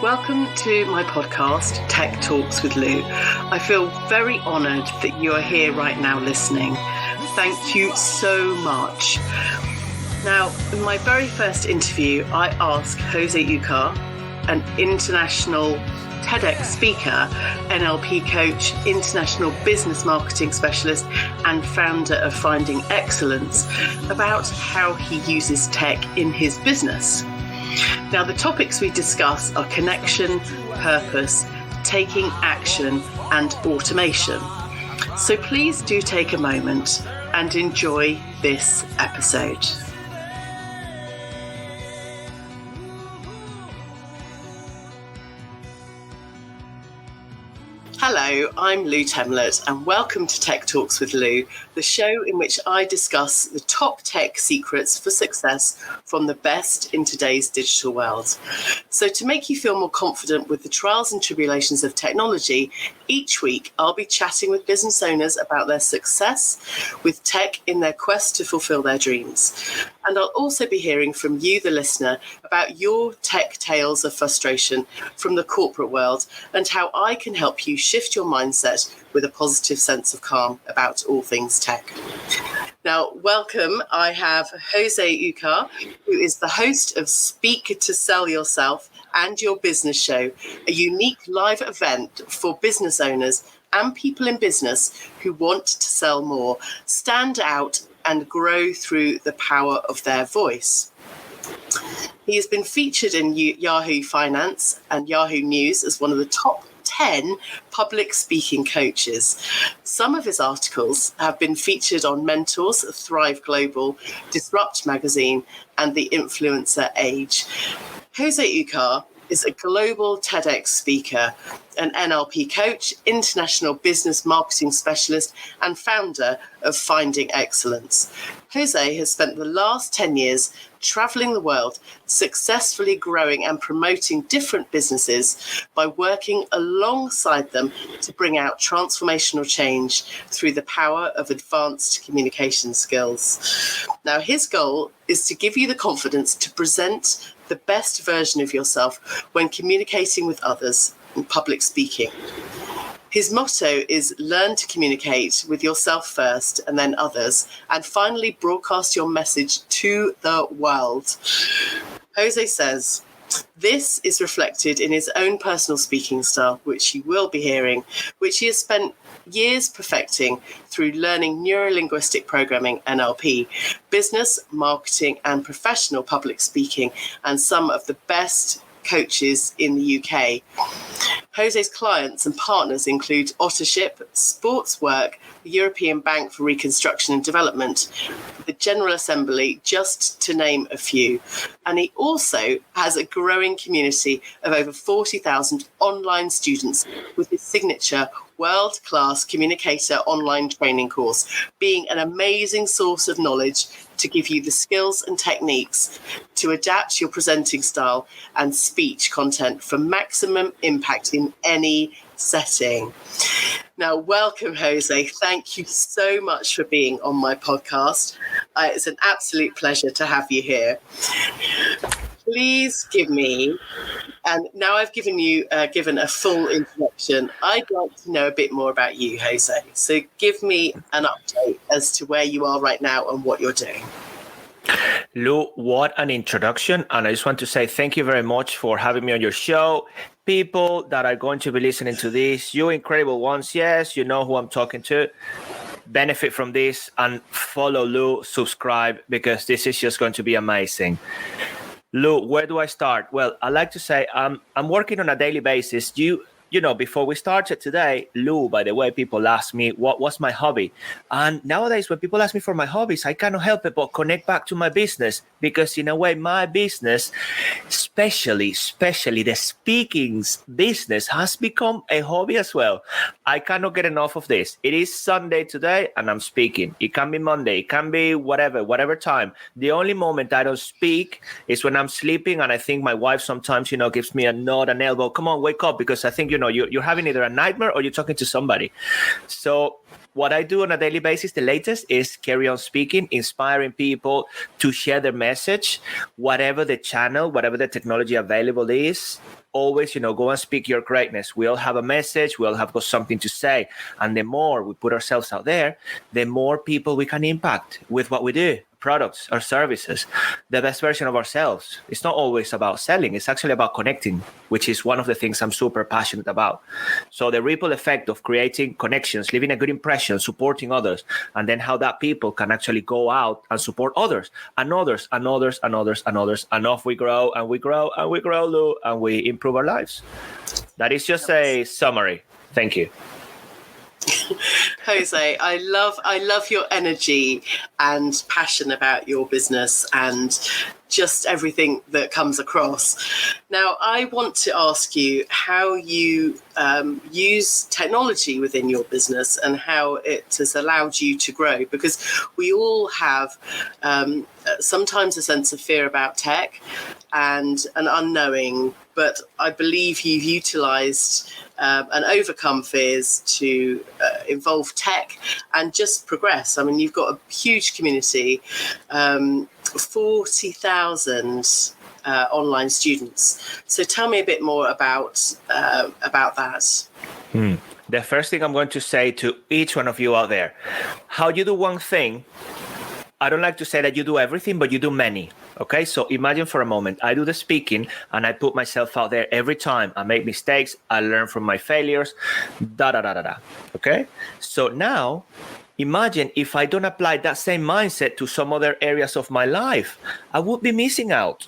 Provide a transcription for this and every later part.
Welcome to my podcast, Tech Talks with Lou. I feel very honoured that you are here right now listening. Thank you so much. Now, in my very first interview, I asked Jose Ucar, an international TEDx speaker, NLP coach, international business marketing specialist, and founder of Finding Excellence, about how he uses tech in his business. Now, the topics we discuss are connection, purpose, taking action, and automation. So please do take a moment and enjoy this episode. Hello, I'm Lou Temlett, and welcome to Tech Talks with Lou, the show in which I discuss the top tech secrets for success from the best in today's digital world. So to make you feel more confident with the trials and tribulations of technology, each week I'll be chatting with business owners about their success with tech in their quest to fulfill their dreams. And I'll also be hearing from you, the listener, about your tech tales of frustration from the corporate world and how I can help you shift your mindset with a positive sense of calm about all things tech. Now, welcome. I have Jose Ucar, who is the host of Speak to Sell Yourself and Your Business Show, a unique live event for business owners and people in business who want to sell more, stand out, and grow through the power of their voice. He has been featured in Yahoo Finance and Yahoo News as one of the top 10 public speaking coaches. Some of his articles have been featured on Mentors, Thrive Global, Disrupt Magazine, and The Influencer Age. Jose Ucar is a global TEDx speaker, an NLP coach, international business marketing specialist, and founder of Finding Excellence. Jose has spent the last 10 years traveling the world, successfully growing and promoting different businesses by working alongside them to bring out transformational change through the power of advanced communication skills. Now, his goal is to give you the confidence to present the best version of yourself when communicating with others in public speaking. His motto is learn to communicate with yourself first and then others, and finally broadcast your message to the world. Jose says this is reflected in his own personal speaking style, which you will be hearing, which he has spent years perfecting through learning neuro-linguistic programming, NLP, business, marketing, and professional public speaking, and some of the best coaches in the UK. Jose's clients and partners include Ottership, Sportswork, the European Bank for Reconstruction and Development, the General Assembly, just to name a few. And he also has a growing community of over 40,000 online students with his signature world-class communicator online training course, being an amazing source of knowledge to give you the skills and techniques to adapt your presenting style and speech content for maximum impact in any setting. Now, welcome, Jose. Thank you so much for being on my podcast. It's an absolute pleasure to have you here. Please give me, and now I've given a full introduction, I'd like to know a bit more about you, Jose. So give me an update as to where you are right now and what you're doing. Lou, what an introduction. And I just want to say thank you very much for having me on your show. People that are going to be listening to this, you incredible ones, yes, you know who I'm talking to. Benefit from this and follow Lou, subscribe, because this is just going to be amazing. Lou, where do I start? Well, I like to say I'm working on a daily basis. You know, before we started today, Lou, by the way, people ask me what was my hobby. And nowadays, when people ask me for my hobbies, I cannot help it but connect back to my business, because in a way, my business, especially the speaking business, has become a hobby as well. I cannot get enough of this. It is Sunday today and I'm speaking. It can be Monday. It can be whatever time. The only moment I don't speak is when I'm sleeping. And I think my wife sometimes, gives me a nod, an elbow. Come on, wake up, because I think, you're having either a nightmare or you're talking to somebody. So what I do on a daily basis, the latest, is carry on speaking, inspiring people to share their message, whatever the channel, whatever the technology available is. Always, go and speak your greatness. We all have a message. We all have got something to say. And the more we put ourselves out there, the more people we can impact with what we do, products or services, the best version of ourselves. It's not always about selling. It's actually about connecting, which is one of the things I'm super passionate about. So the ripple effect of creating connections, leaving a good impression, supporting others, and then how that people can actually go out and support others and others and others and others and others. And off we grow and we grow and we grow, Lou, and we improve our lives. That is just a summary. Thank you. Jose, I love your energy and passion about your business and just everything that comes across. Now, I want to ask you how you use technology within your business and how it has allowed you to grow, because we all have sometimes a sense of fear about tech and an unknowing, but I believe you've utilised and overcome fears to involve tech and just progress. I mean, you've got a huge community, 40,000 online students. So tell me a bit more about that. The first thing I'm going to say to each one of you out there, how you do one thing, I don't like to say that you do everything, but you do many. Okay, so imagine for a moment, I do the speaking and I put myself out there every time. I make mistakes, I learn from my failures, Okay, so now imagine if I don't apply that same mindset to some other areas of my life, I would be missing out.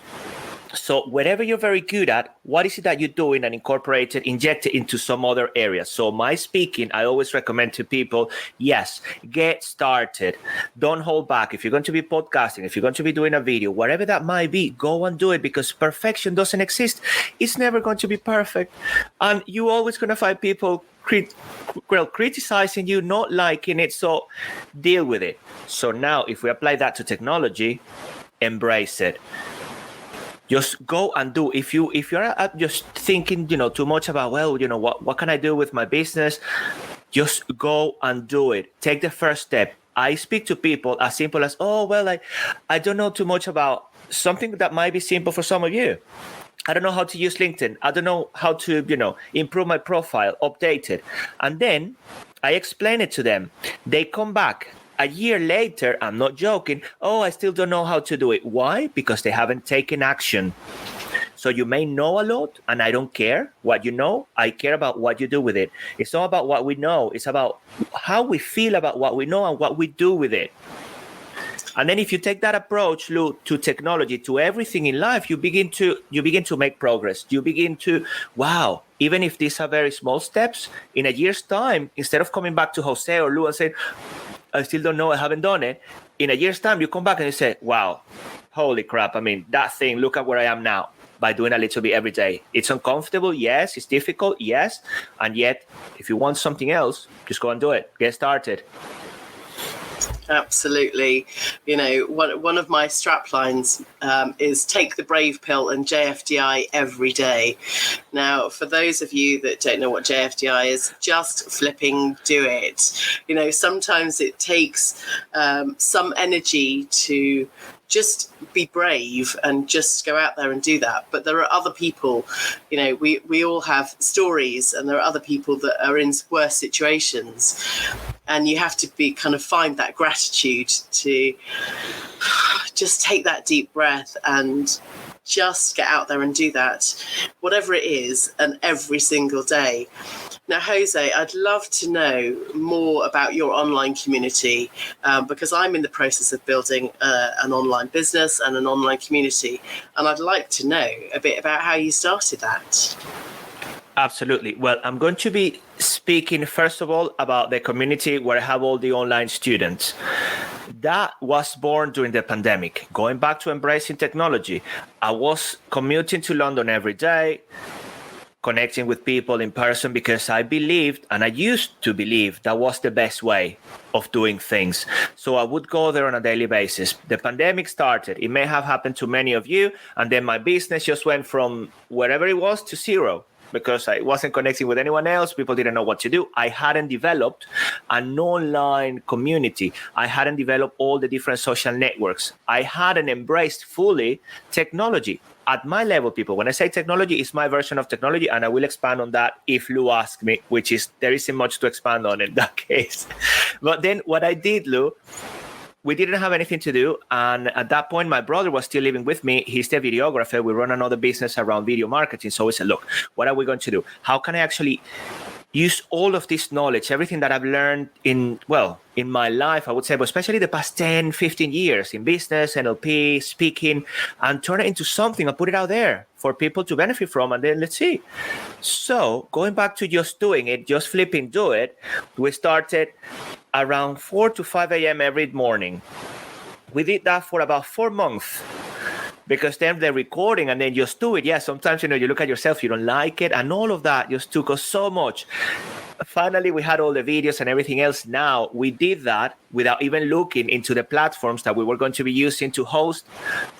So whatever you're very good at, what is it that you're doing and inject it into some other area? So my speaking, I always recommend to people, yes, get started. Don't hold back. If you're going to be podcasting, if you're going to be doing a video, whatever that might be, go and do it, because perfection doesn't exist. It's never going to be perfect. And you're always going to find people criticizing you, not liking it. So deal with it. So now if we apply that to technology, embrace it. Just go and do. If you're just thinking, too much about, what can I do with my business? Just go and do it. Take the first step. I speak to people as simple as, I don't know too much about something that might be simple for some of you. I don't know how to use LinkedIn. I don't know how to, improve my profile, update it. And then I explain it to them. They come back. A year later, I'm not joking, I still don't know how to do it. Why? Because they haven't taken action. So you may know a lot, and I don't care what you know. I care about what you do with it. It's not about what we know. It's about how we feel about what we know and what we do with it. And then if you take that approach, Lou, to technology, to everything in life, you begin to make progress. You begin to, wow, even if these are very small steps, in a year's time, instead of coming back to Jose or Lou and saying, I still don't know, I haven't done it. In a year's time, you come back and you say, wow, holy crap. I mean, that thing, look at where I am now by doing a little bit every day. It's uncomfortable. Yes. It's difficult. Yes. And yet, if you want something else, just go and do it. Get started. Absolutely. One of my strap lines is take the brave pill and JFDI every day. Now, for those of you that don't know what JFDI is, just flipping do it. Sometimes it takes some energy to just be brave and just go out there and do that. But there are other people, we all have stories, and there are other people that are in worse situations. And you have to find that gratitude to just take that deep breath and just get out there and do that, whatever it is, and every single day. Now, Jose, I'd love to know more about your online community because I'm in the process of building an online business and an online community. And I'd like to know a bit about how you started that. Absolutely. Well, I'm going to be speaking, first of all, about the community where I have all the online students. That was born during the pandemic. Going back to embracing technology, I was commuting to London every day, connecting with people in person, because I believed, and I used to believe, that was the best way of doing things. So I would go there on a daily basis. The pandemic started. It may have happened to many of you. And then my business just went from wherever it was to zero. because I wasn't connecting with anyone else. People didn't know what to do. I hadn't developed an online community. I hadn't developed all the different social networks. I hadn't embraced fully technology. At my level, people, when I say technology, it's my version of technology, and I will expand on that if Lou asks me, which is, there isn't much to expand on in that case. But then what I did, Lou, we didn't have anything to do. And at that point, my brother was still living with me. He's the videographer. We run another business around video marketing. So we said, look, what are we going to do? How can I actually use all of this knowledge, everything that I've learned in my life, I would say, but especially the past 10, 15 years in business, NLP, speaking, and turn it into something and put it out there for people to benefit from. And then let's see. So going back to just doing it, just flipping do it, we started around 4 to 5 a.m. every morning. We did that for about 4 months. Because then they're recording and then just do it. Yeah, sometimes, you look at yourself, you don't like it. And all of that just took us so much. Finally, we had all the videos and everything else. Now, we did that without even looking into the platforms that we were going to be using to host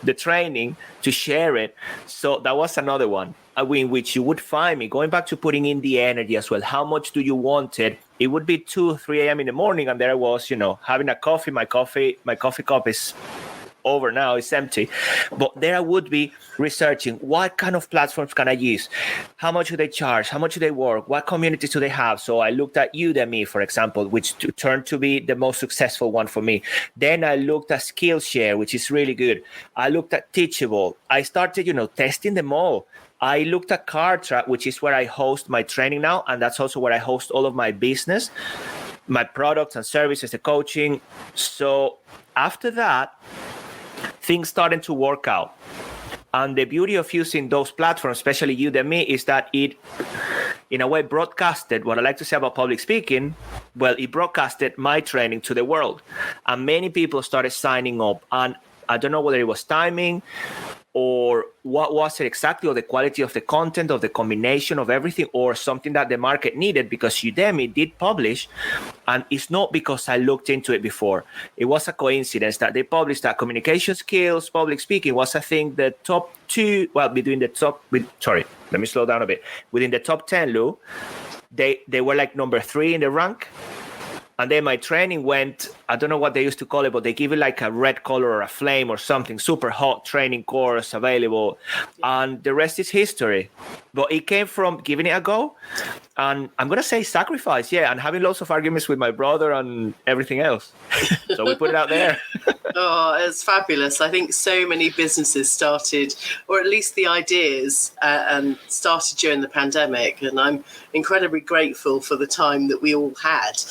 the training, to share it. So that was another one in which you would find me going back to putting in the energy as well. How much do you want it? It would be 2, 3 a.m. in the morning. And there I was, having a coffee. My coffee cup is over now, it's empty, but there I would be researching what kind of platforms can I use, how much do they charge, how much do they work, what communities do they have. So I looked at Udemy, for example, which turned to be the most successful one for me. Then I looked at Skillshare, which is really good. I looked at Teachable. I started testing them all. I looked at CardTrack, which is where I host my training now, and that's also where I host all of my business, my products and services, the coaching. So after that, things started to work out. And the beauty of using those platforms, especially Udemy, is that it, in a way, broadcasted what I like to say about public speaking. Well, it broadcasted my training to the world. And many people started signing up. And I don't know whether it was timing or what was it exactly, or the quality of the content, of the combination of everything, or something that the market needed, because Udemy did publish, and it's not because I looked into it before. It was a coincidence that they published that communication skills, public speaking was, I think, the top 2, let me slow down a bit. Within the top 10, Lou, they were like number 3 in the rank. And then my training went, I don't know what they used to call it, but they give it like a red color or a flame or something, super hot training course available. And the rest is history. But it came from giving it a go. And I'm going to say sacrifice, and having lots of arguments with my brother and everything else. So we put it out there. Oh, it's fabulous. I think so many businesses started, or at least the ideas, and started during the pandemic. And I'm incredibly grateful for the time that we all had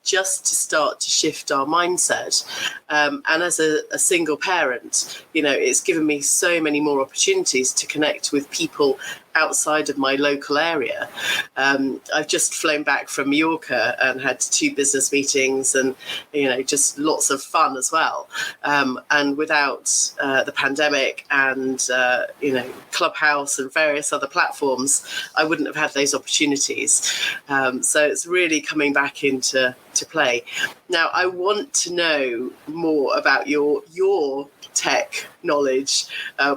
just to start to shift our mindset. And as a single parent, it's given me so many more opportunities to connect with people outside of my local area. I've just flown back from Mallorca and had 2 business meetings, and just lots of fun as well. And without the pandemic and Clubhouse and various other platforms, I wouldn't have had those opportunities. So it's really coming back into play. Now, I want to know more about your tech knowledge,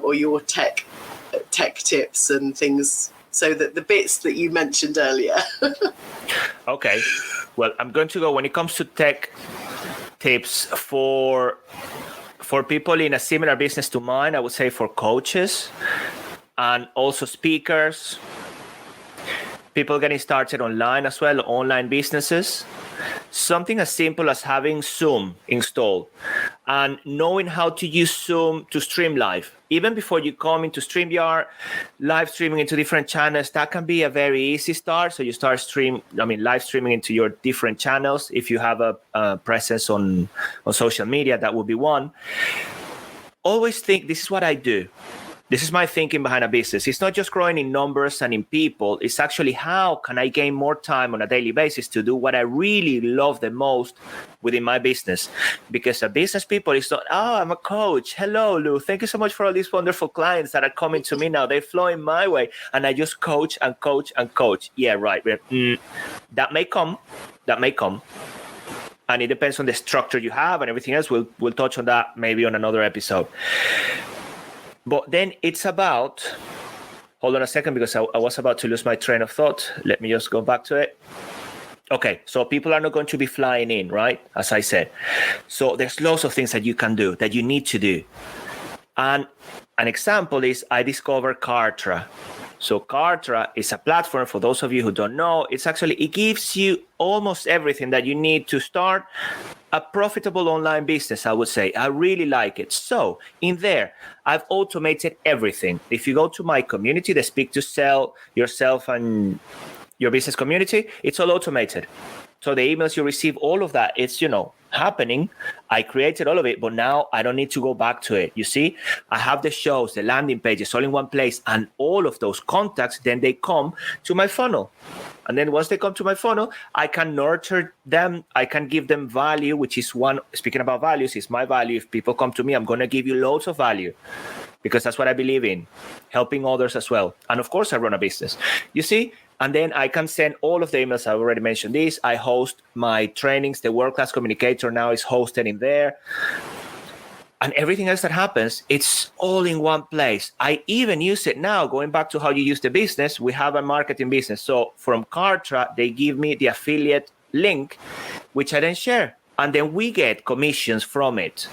or your tech tips and things, so that the bits that you mentioned earlier. Okay. Well, I'm going to go, when it comes to tech tips for people in a similar business to mine, I would say for coaches and also speakers, people getting started online as well, online businesses. Something as simple as having Zoom installed and knowing how to use Zoom to stream live. Even before you come into StreamYard, live streaming into different channels, that can be a very easy start. So you start live streaming into your different channels. If you have a presence on social media, that would be one. Always think, this is what I do. This is my thinking behind a business. It's not just growing in numbers and in people. It's actually, how can I gain more time on a daily basis to do what I really love the most within my business? Because a business people is not, I'm a coach. Hello, Lou. Thank you so much for all these wonderful clients that are coming to me now. They're flowing my way. And I just coach and coach and coach. Yeah, right. That may come. And it depends on the structure you have and everything else. We'll touch on that maybe on another episode. But then it's about Hold on a second, because I was about to lose my train of thought. Let me just go back to it. Okay, so people are not going to be flying in, right? As I said. So there's lots of things that you can do, that you need to do. And an example is I discovered Kartra. So Kartra is a platform, for those of you who don't know. It gives you almost everything that you need to start a profitable online business, I would say. I really like it. So in there, I've automated everything. If you go to my community, the Speak to Sell Yourself and Your Business community, it's all automated. So the emails you receive, all of that, it's, happening. I created all of it, but now I don't need to go back to it. You see, I have the shows, the landing pages, all in one place, and all of those contacts, then they come to my funnel. And then once they come to my funnel, I can nurture them. I can give them value, which is one, speaking about values, is my value. If people come to me, I'm going to give you loads of value, because that's what I believe in, helping others as well. And of course, I run a business. You see, and then I can send all of the emails. I already mentioned this. I host my trainings. The World Class Communicator now is hosted in there. And everything else that happens, it's all in one place. I even use it now, going back to how you use the business. We have a marketing business. So from Kartra, they give me the affiliate link, which I then share. And then we get commissions from it.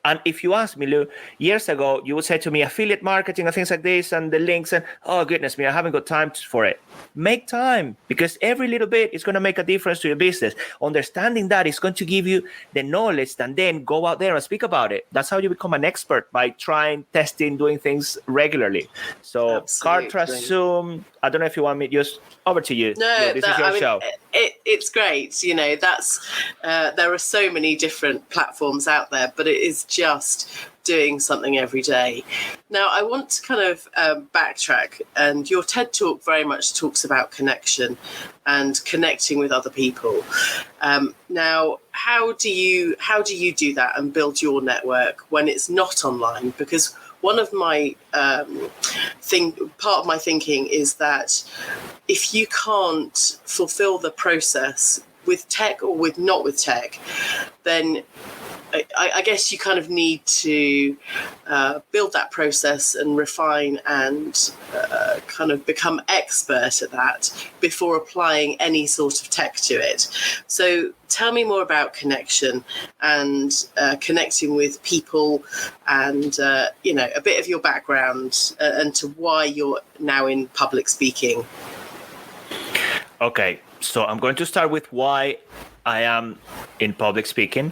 And if you ask me, Lou, years ago, you would say to me, affiliate marketing and things like this and the links, and oh, goodness me, I haven't got time for it. Make time, because every little bit is going to make a difference to your business. Understanding that is going to give you the knowledge, and then go out there and speak about it. That's how you become an expert, by trying, testing, doing things regularly. So Kartra, Zoom, I don't know if you want me, just over to you. No, this is your show. It's great. That's there are so many different platforms out there, but it is just doing something every day. Now, I want to kind of backtrack, and your TED Talk very much talks about connection and connecting with other people. Now, how do you do that and build your network when it's not online? Because one of my part of my thinking is that if you can't fulfill the process with tech or not with tech, then I guess you kind of need to build that process and refine and kind of become expert at that before applying any sort of tech to it. So tell me more about connection and connecting with people, and a bit of your background and to why you're now in public speaking. Okay, so I'm going to start with why I am in public speaking.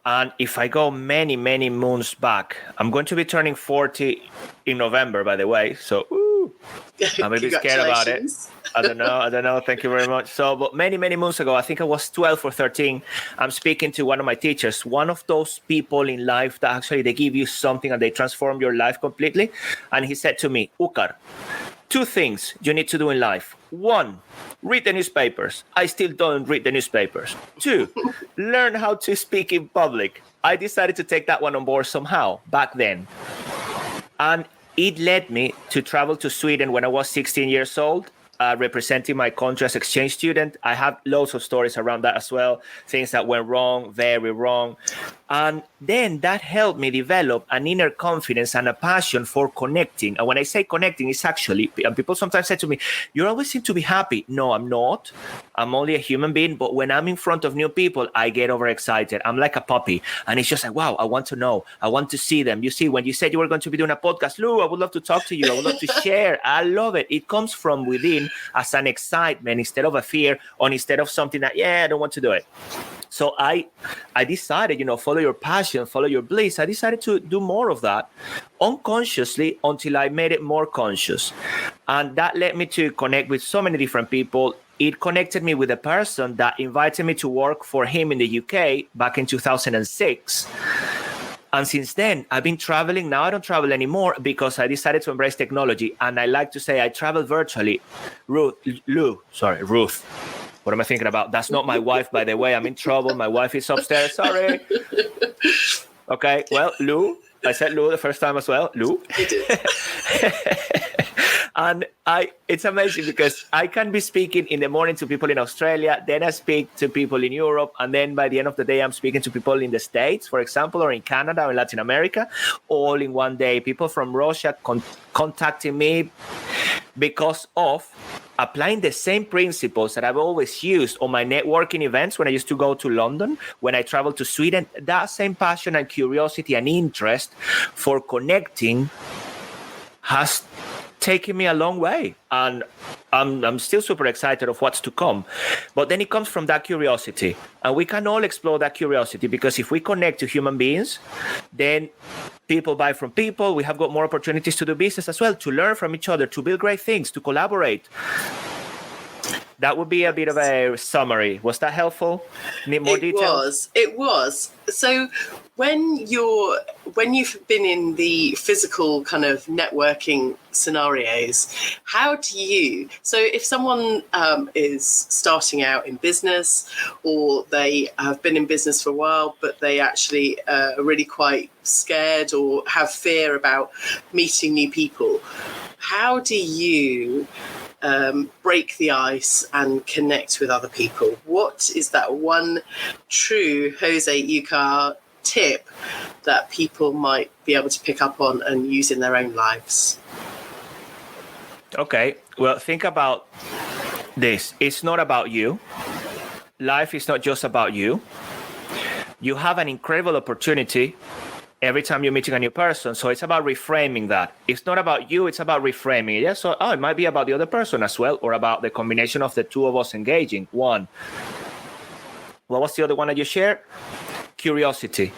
And if I go many, many moons back, I'm going to be turning 40 in November, by the way. So I'm a bit scared about it. I don't know. Thank you very much. So, but many, many moons ago, I think I was 12 or 13. I'm speaking to one of my teachers, one of those people in life that actually they give you something and they transform your life completely. And he said to me, Ucar, 2 things you need to do in life. 1, read the newspapers. I still don't read the newspapers. 2, learn how to speak in public. I decided to take that one on board somehow back then. And it led me to travel to Sweden when I was 16 years old, representing my country as exchange student. I have loads of stories around that as well, things that went wrong, very wrong. And then that helped me develop an inner confidence and a passion for connecting. And when I say connecting, it's actually, and people sometimes say to me, you always seem to be happy. No, I'm not. I'm only a human being. But when I'm in front of new people, I get overexcited. I'm like a puppy. And it's just like, wow, I want to know. I want to see them. You see, when you said you were going to be doing a podcast, Lou, I would love to talk to you. I would love to share. I love it. It comes from within as an excitement instead of a fear, or instead of something that, I don't want to do it. So I decided, follow your passion, follow your bliss. I decided to do more of that unconsciously until I made it more conscious. And that led me to connect with so many different people. It connected me with a person that invited me to work for him in the UK back in 2006. And since then, I've been traveling. Now I don't travel anymore because I decided to embrace technology. And I like to say I travel virtually. Ruth. What am I thinking about? That's not my wife, by the way. I'm in trouble. My wife is upstairs. Sorry. Okay. Well, Lou. I said Lou the first time as well. Lou. You did. And it's amazing because I can be speaking in the morning to people in Australia, then I speak to people in Europe, and then by the end of the day, I'm speaking to people in the States, for example, or in Canada or in Latin America, all in one day. People from Russia contacting me because of applying the same principles that I've always used on my networking events when I used to go to London, when I traveled to Sweden. That same passion and curiosity and interest for connecting has taken me a long way, and I'm still super excited of what's to come. But then it comes from that curiosity, and we can all explore that curiosity, because if we connect to human beings, then people buy from people. We have got more opportunities to do business as well, to learn from each other, to build great things, to collaborate. That would be a bit of a summary. Was that helpful? Need more details? It was. So when you've been in the physical kind of networking scenarios, how do you, so if someone is starting out in business, or they have been in business for a while, but they actually are really quite scared or have fear about meeting new people, how do you break the ice and connect with other people? What is that one true Jose Ucar tip that people might be able to pick up on and use in their own lives? Okay, well, think about this. It's not about you. Life is not just about you. You have an incredible opportunity every time you're meeting a new person. So it's about reframing that. It's not about you, it's about reframing it. Yeah? So it might be about the other person as well, or about the combination of the two of us engaging. One. What was the other one that you shared? Curiosity.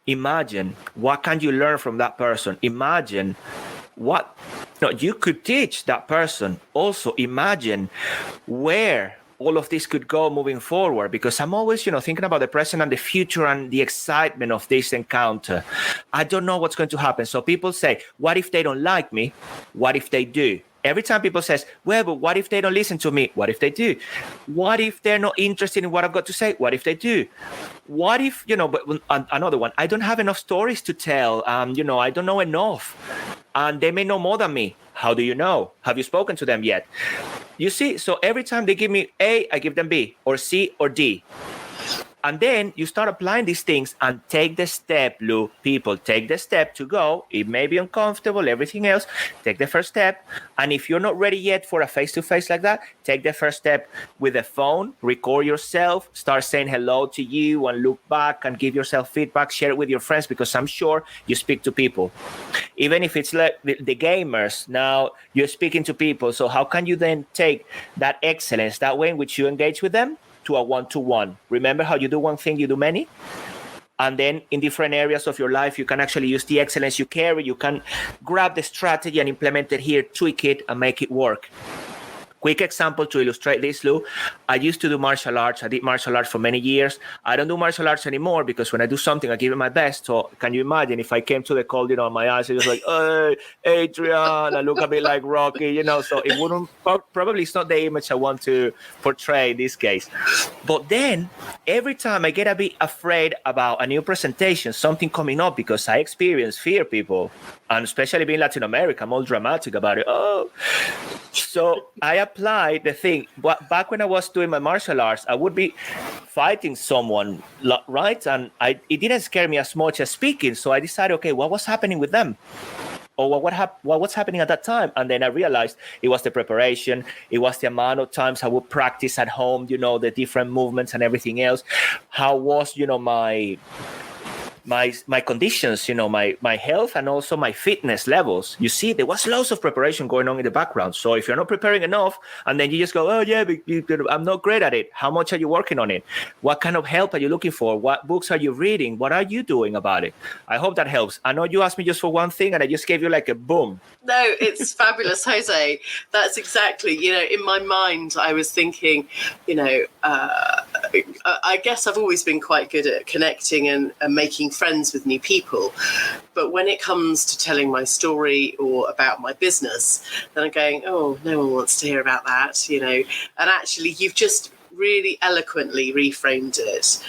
Imagine, what can you learn from that person? Imagine what you could teach that person. Also imagine where all of this could go moving forward, because I'm always, thinking about the present and the future and the excitement of this encounter. I don't know what's going to happen. So people say, what if they don't like me? What if they do? Every time people says, well, but what if they don't listen to me? What if they do? What if they're not interested in what I've got to say? What if they do? What if, but another one, I don't have enough stories to tell. I don't know enough. And they may know more than me. How do you know? Have you spoken to them yet? You see, so every time they give me A, I give them B, or C, or D. And then you start applying these things and take the step, Lou. People, take the step to go. It may be uncomfortable, everything else. Take the first step. And if you're not ready yet for a face-to-face like that, take the first step with a phone, record yourself, start saying hello to you and look back and give yourself feedback, share it with your friends, because I'm sure you speak to people. Even if it's like the gamers, now you're speaking to people. So how can you then take that excellence, that way in which you engage with them, to a one-to-one? Remember how you do one thing, you do many? And then in different areas of your life, you can actually use the excellence you carry. You can grab the strategy and implement it here, tweak it, and make it work. Quick example to illustrate this, Lou. I used to do martial arts. I did martial arts for many years. I don't do martial arts anymore, because when I do something, I give it my best. So can you imagine if I came to the call, my eyes are just like, hey, Adrian, I look a bit like Rocky, so it wouldn't, probably it's not the image I want to portray in this case. But then every time I get a bit afraid about a new presentation, something coming up, because I experience fear, people, and especially being Latin America, I'm all dramatic about it. So I applied the thing. Back when I was doing my martial arts, I would be fighting someone, right? And it didn't scare me as much as speaking. So I decided, okay, what was happening with them? Or what was happening at that time? And then I realized it was the preparation. It was the amount of times I would practice at home, the different movements and everything else. How was, my conditions, my health, and also my fitness levels. You see, there was lots of preparation going on in the background. So if you're not preparing enough, and then you just go, oh yeah, I'm not great at it. How much are you working on it? What kind of help are you looking for? What books are you reading? What are you doing about it? I hope that helps. I know you asked me just for one thing, and I just gave you like a boom. No, it's fabulous, Jose. That's exactly, in my mind, I was thinking, I guess I've always been quite good at connecting and making friends with new people. But when it comes to telling my story or about my business, then I'm going, oh, no one wants to hear about that, And actually, you've just really eloquently reframed it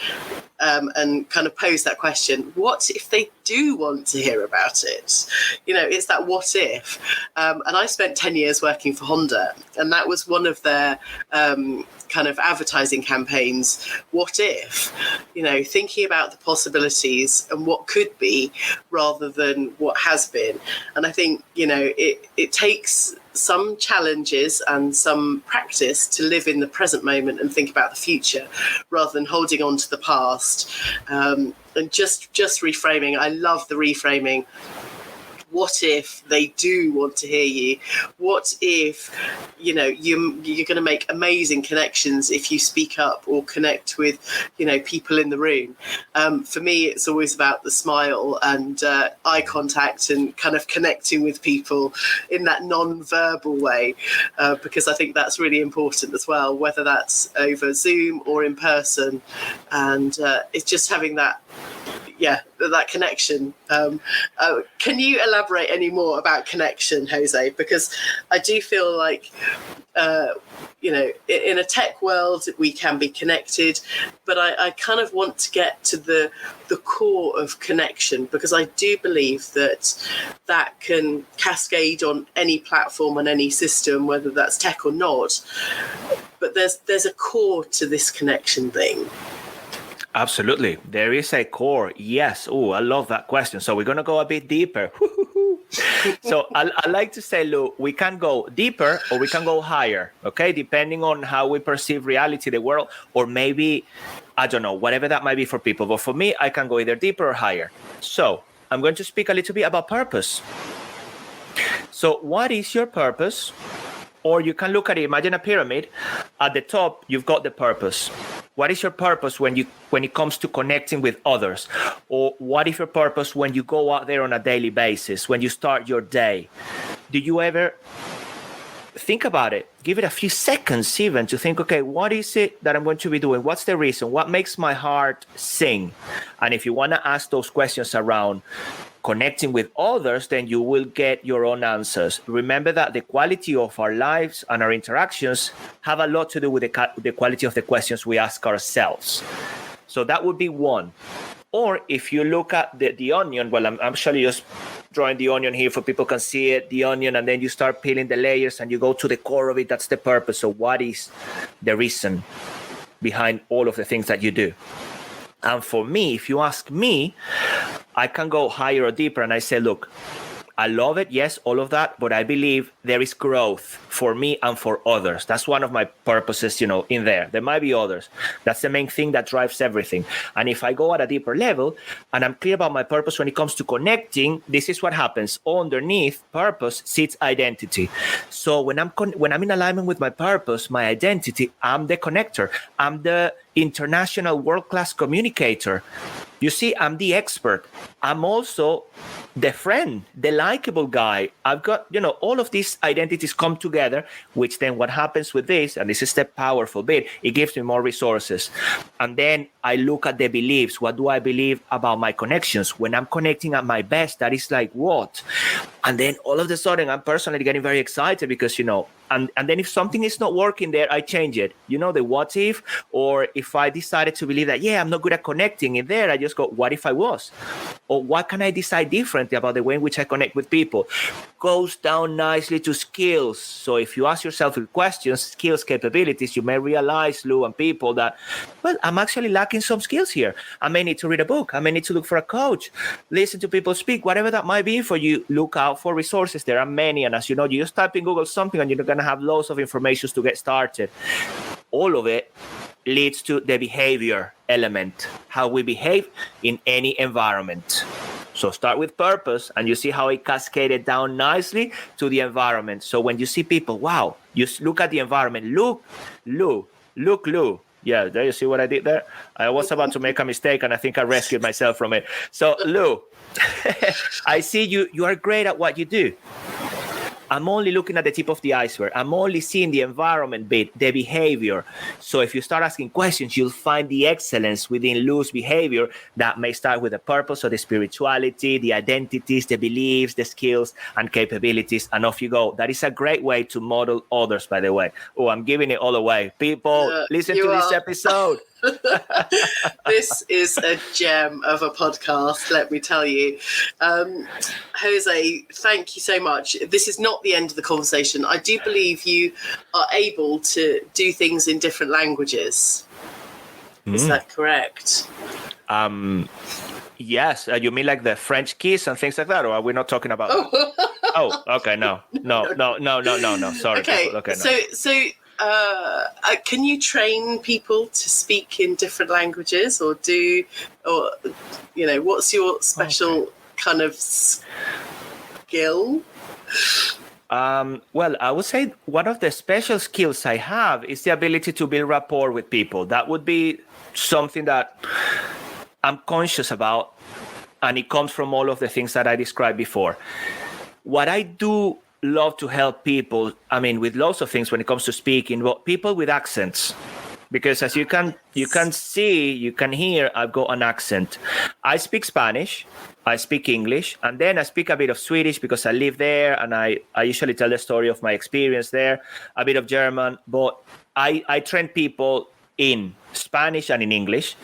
and kind of posed that question. What if they do want to hear about it. It's that what if. And I spent 10 years working for Honda, and that was one of their kind of advertising campaigns. What if, thinking about the possibilities and what could be rather than what has been. And I think, it takes some challenges and some practice to live in the present moment and think about the future rather than holding on to the past. And just reframing. I love the reframing. What if they do want to hear you? What if, you're going to make amazing connections if you speak up or connect with, people in the room? For me, it's always about the smile and eye contact and kind of connecting with people in that non-verbal way, because I think that's really important as well, whether that's over Zoom or in person. And it's just having that connection. Can you elaborate any more about connection, Jose? Because I do feel like, in a tech world, we can be connected, but I kind of want to get to the core of connection, because I do believe that can cascade on any platform, on any system, whether that's tech or not. But there's a core to this connection thing. Absolutely. There is a core. Yes. Oh, I love that question. So we're going to go a bit deeper. So I like to say, Lou, we can go deeper or we can go higher, okay? Depending on how we perceive reality, the world, or maybe, I don't know, whatever that might be for people. But for me, I can go either deeper or higher. So I'm going to speak a little bit about purpose. So what is your purpose? Or you can look at it, imagine a pyramid. At the top, you've got the purpose. What is your purpose when it comes to connecting with others? Or what is your purpose when you go out there on a daily basis, when you start your day? Do you ever think about it? Give it a few seconds even to think, okay, what is it that I'm going to be doing? What's the reason? What makes my heart sing? And if you want to ask those questions around connecting with others, then you will get your own answers. Remember that the quality of our lives and our interactions have a lot to do with the quality of the questions we ask ourselves. So that would be one. Or if you look at the onion, well, I'm actually just drawing the onion here for people can see it, the onion, and then you start peeling the layers and you go to the core of it. That's the purpose. So what is the reason behind all of the things that you do? And for me, if you ask me, I can go higher or deeper. And I say, look, I love it. Yes, all of that. But I believe there is growth for me and for others. That's one of my purposes, in there. There might be others. That's the main thing that drives everything. And if I go at a deeper level and I'm clear about my purpose when it comes to connecting, this is what happens. Underneath purpose sits identity. So when I'm in alignment with my purpose, my identity, I'm the connector. I'm the international world-class communicator. You see, I'm the expert. I'm also the friend, the likable guy. I've got, all of these identities come together, which then what happens with this, and this is the powerful bit, it gives me more resources. And then I look at the beliefs. What do I believe about my connections? When I'm connecting at my best, that is like what? And then all of a sudden, I'm personally getting very excited because, and then if something is not working there, I change it. The what if, or if I decided to believe that, I'm not good at connecting in there, I just go, what if I was? Or what can I decide differently about the way in which I connect with people? Goes down nicely to skills. So if you ask yourself questions, skills, capabilities, you may realize, Lou and people, that, well, I'm actually lacking some skills here. I may need to read a book. I may need to look for a coach, listen to people speak, whatever that might be for you. Look out for resources. There are many. And as you know, you just type in Google something and you're going to have loads of information to get started. All of it leads to the behavior element, how we behave in any environment. So start with purpose and you see how it cascaded down nicely to the environment. So when you see people, wow, you look at the environment, look, Lou. Yeah, there you see what I did there? I was about to make a mistake and I think I rescued myself from it. So Lou, I see you are great at what you do. I'm only looking at the tip of the iceberg. I'm only seeing the environment bit, the behavior. So if you start asking questions, you'll find the excellence within Lou's behavior that may start with the purpose or the spirituality, the identities, the beliefs, the skills and capabilities, and off you go. That is a great way to model others, by the way. Oh, I'm giving it all away. People, listen to this episode. This is a gem of a podcast, let me tell you. Jose, thank you so much. This is not the end of the conversation. I do believe you are able to do things in different languages. Is that correct? Yes. You mean like the French kiss and things like that, or are we not talking about that? Oh, okay. No. Sorry. Okay. People. Okay. So can you train people to speak in different languages, or what's your special kind of skill? Well, I would say one of the special skills I have is the ability to build rapport with people. That would be something that I'm conscious about, and it comes from all of the things that I described before. What I do love to help people, with lots of things when it comes to speaking, but people with accents. Because as you can see, you can hear, I've got an accent. I speak Spanish, I speak English, and then I speak a bit of Swedish because I live there, and I usually tell the story of my experience there, a bit of German, but I train people in Spanish and in English.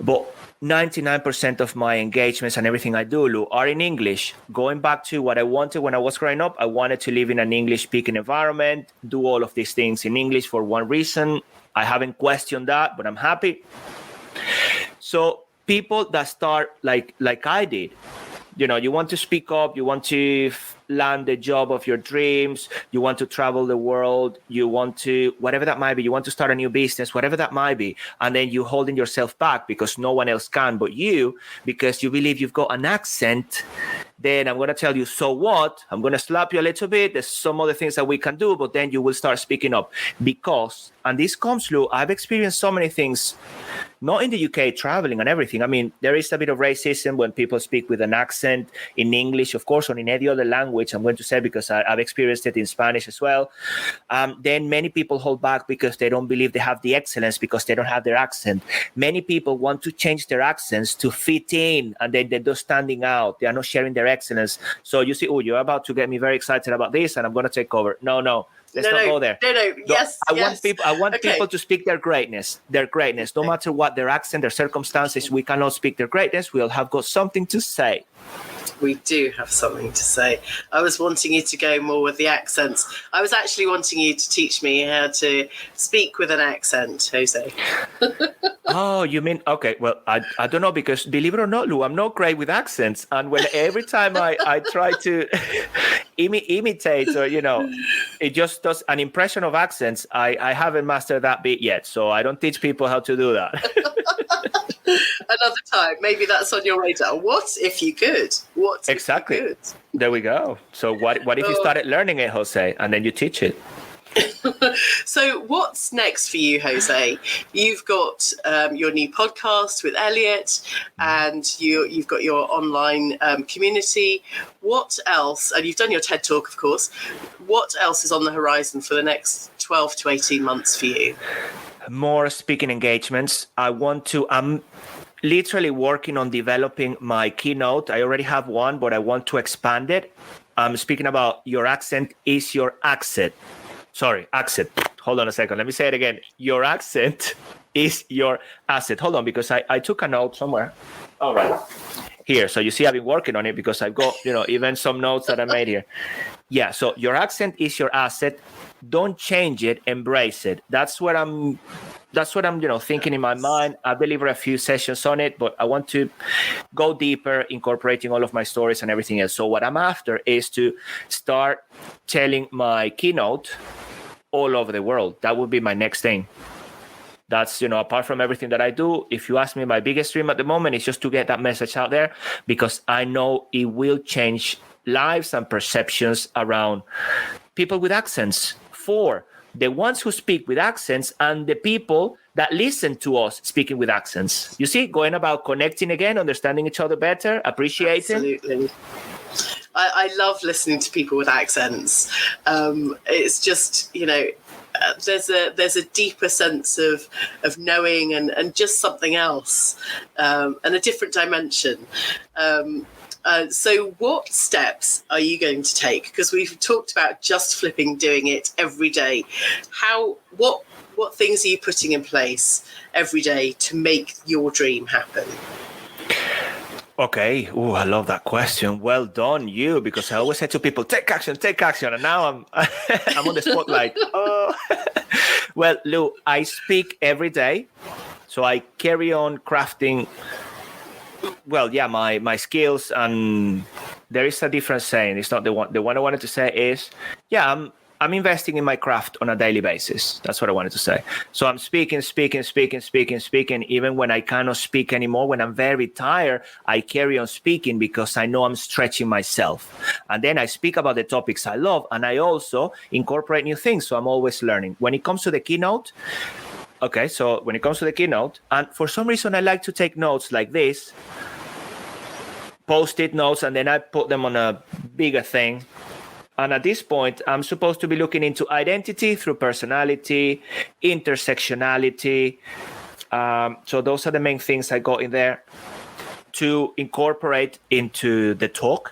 But 99% of my engagements and everything I do, Lou, are in English. Going back to what I wanted when I was growing up, I wanted to live in an English-speaking environment, do all of these things in English for one reason. I haven't questioned that, but I'm happy. So people that start like I did, you want to speak up, you want to land the job of your dreams, you want to travel the world, you want to, whatever that might be, you want to start a new business, whatever that might be, and then you're holding yourself back because no one else can but you, because you believe you've got an accent. Then I'm going to tell you, so what? I'm going to slap you a little bit. There's some other things that we can do, but then you will start speaking up. Because, and this comes, Lou, I've experienced so many things, not in the UK, traveling and everything. There is a bit of racism when people speak with an accent in English, of course, or in any other language, I'm going to say, because I've experienced it in Spanish as well. Then many people hold back because they don't believe they have the excellence because they don't have their accent. Many people want to change their accents to fit in, and then they're just standing out. They are not sharing their excellence. So you see, you're about to get me very excited about this, and I'm going to take over. No, let's not go there. No. Yes, I want people to speak their greatness, no matter what their accent, their circumstances. We cannot speak their greatness. We'll have got something to say. We do have something to say. I was wanting you to go more with the accents. I was actually wanting you to teach me how to speak with an accent, Jose. Oh, you mean, okay, well, I don't know, because believe it or not, Lou, I'm not great with accents. And every time I try to imitate, or, it just does an impression of accents, I haven't mastered that bit yet. So I don't teach people how to do that. Another time, maybe that's on your radar. What if you could? Exactly. If you could? There we go. So what if you started learning it, Jose, and then you teach it? So what's next for you, Jose? You've got your new podcast with Elliot, and you've got your online community. What else? And you've done your TED Talk, of course. What else is on the horizon for the next 12 to 18 months for you? More speaking engagements. I'm literally working on developing my keynote. I already have one, but I want to expand it. I'm speaking about your accent is your asset. Sorry, accent. Hold on a second. Let me say it again. Your accent is your asset. Hold on, because I took a note somewhere. All right. Here. So you see, I've been working on it because I've got, even some notes that I made here. Yeah. So your accent is your asset. Don't change it. Embrace it. That's what I'm thinking in my mind. I deliver a few sessions on it, but I want to go deeper, incorporating all of my stories and everything else. So what I'm after is to start telling my keynote all over the world. That would be my next thing. That's, apart from everything that I do, if you ask me, my biggest dream at the moment is just to get that message out there, because I know it will change lives and perceptions around people with accents, for the ones who speak with accents and the people that listen to us speaking with accents. You see, going about connecting again, understanding each other better, appreciating. Absolutely. I love listening to people with accents. It's just, there's a deeper sense of knowing and just something else, and a different dimension. So what steps are you going to take? Because we've talked about just doing it every day. what things are you putting in place every day to make your dream happen? Okay. Oh, I love that question. Well done, you, because I always say to people, take action, and now I'm I'm on the spotlight. Oh. Well, Lou, I speak every day, so I carry on crafting. Well, yeah, my skills, and there is a different saying. It's not the one. The one I wanted to say is, yeah, I'm investing in my craft on a daily basis. That's what I wanted to say. So I'm speaking. Even when I cannot speak anymore, when I'm very tired, I carry on speaking because I know I'm stretching myself. And then I speak about the topics I love, and I also incorporate new things. So I'm always learning. When it comes to the keynote, and for some reason I like to take notes like this, post-it notes, and then I put them on a bigger thing. And at this point, I'm supposed to be looking into identity through personality, intersectionality. So those are the main things I got in there to incorporate into the talk.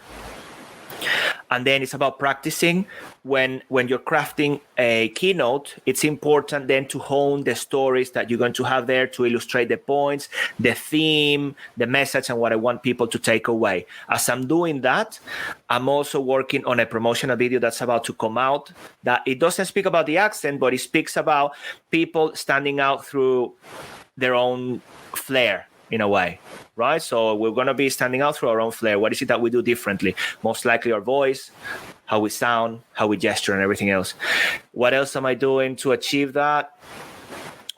And then it's about practicing. When you're crafting a keynote, it's important then to hone the stories that you're going to have there to illustrate the points, the theme, the message, and what I want people to take away. As I'm doing that, I'm also working on a promotional video that's about to come out, that it doesn't speak about the accent, but it speaks about people standing out through their own flair, in a way, right? So we're going to be standing out through our own flair. What is it that we do differently? Most likely our voice, how we sound, how we gesture, and everything else. What else am I doing to achieve that?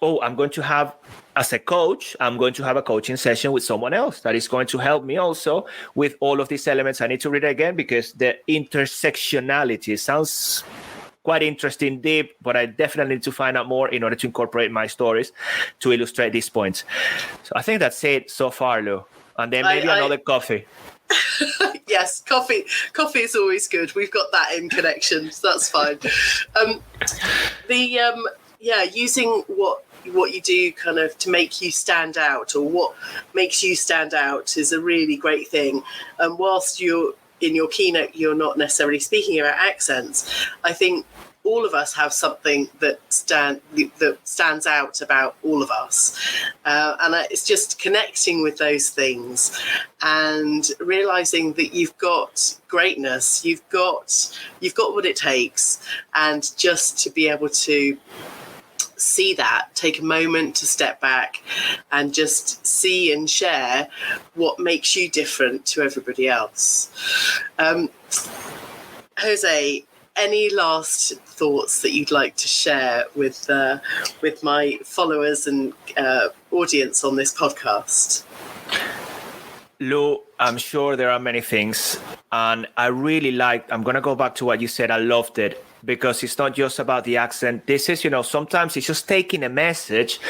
Oh, I'm going to have, as a coach, I'm going to have a coaching session with someone else that is going to help me also with all of these elements. I need to read it again because the intersectionality sounds quite interesting, deep, but I definitely need to find out more in order to incorporate my stories to illustrate these points. So I think that's it so far, Lou. And then maybe another coffee. Yes, coffee is always good. We've got that in connection, so that's fine. Using what you do kind of to make you stand out, or what makes you stand out, is a really great thing. And whilst you're in your keynote, you're not necessarily speaking about accents, I think all of us have something that stands out about all of us, and it's just connecting with those things and realizing that you've got greatness, you've got what it takes, and just to be able to see that, take a moment to step back and just see and share what makes you different to everybody else. Jose, any last thoughts that you'd like to share with my followers and audience on this podcast? Lou, I'm sure there are many things, and I'm going to go back to what you said. I loved it, because it's not just about the accent. This is, sometimes it's just taking a message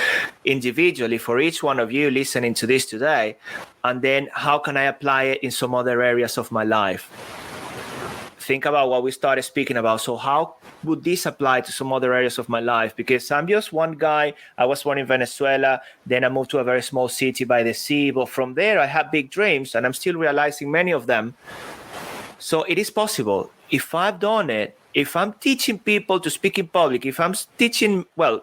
individually for each one of you listening to this today, and then how can I apply it in some other areas of my life? Think about what we started speaking about. So how would this apply to some other areas of my life? Because I'm just one guy. I was born in Venezuela. Then I moved to a very small city by the sea. But from there, I had big dreams, and I'm still realizing many of them. So it is possible. If I've done it, if I'm teaching people to speak in public, if I'm teaching, I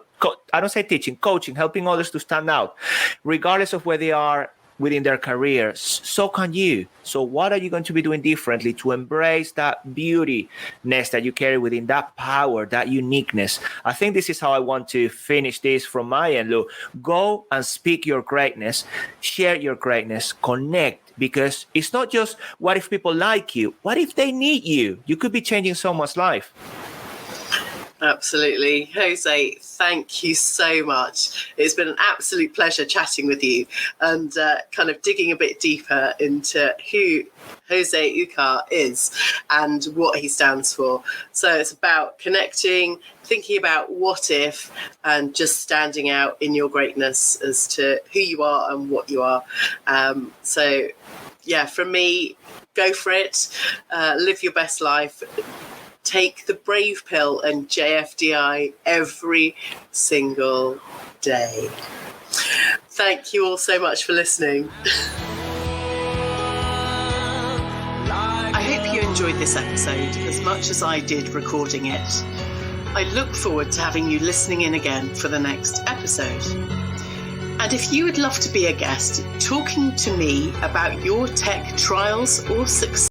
don't say teaching, coaching, helping others to stand out, regardless of where they are within their careers, so can you. So what are you going to be doing differently to embrace that beautiness that you carry within, that power, that uniqueness? I think this is how I want to finish this from my end, Lou. Go and speak your greatness, share your greatness, connect, because it's not just what if people like you, what if they need you? You could be changing someone's life. Absolutely. Jose, thank you so much. It's been an absolute pleasure chatting with you and kind of digging a bit deeper into who Jose Ucar is and what he stands for. So it's about connecting, thinking about what if, and just standing out in your greatness as to who you are and what you are. So yeah, from me, go for it. Live your best life. Take the brave pill and JFDI every single day. Thank you all so much for listening. I hope you enjoyed this episode as much as I did recording it. I look forward to having you listening in again for the next episode. And if you would love to be a guest talking to me about your tech trials or success,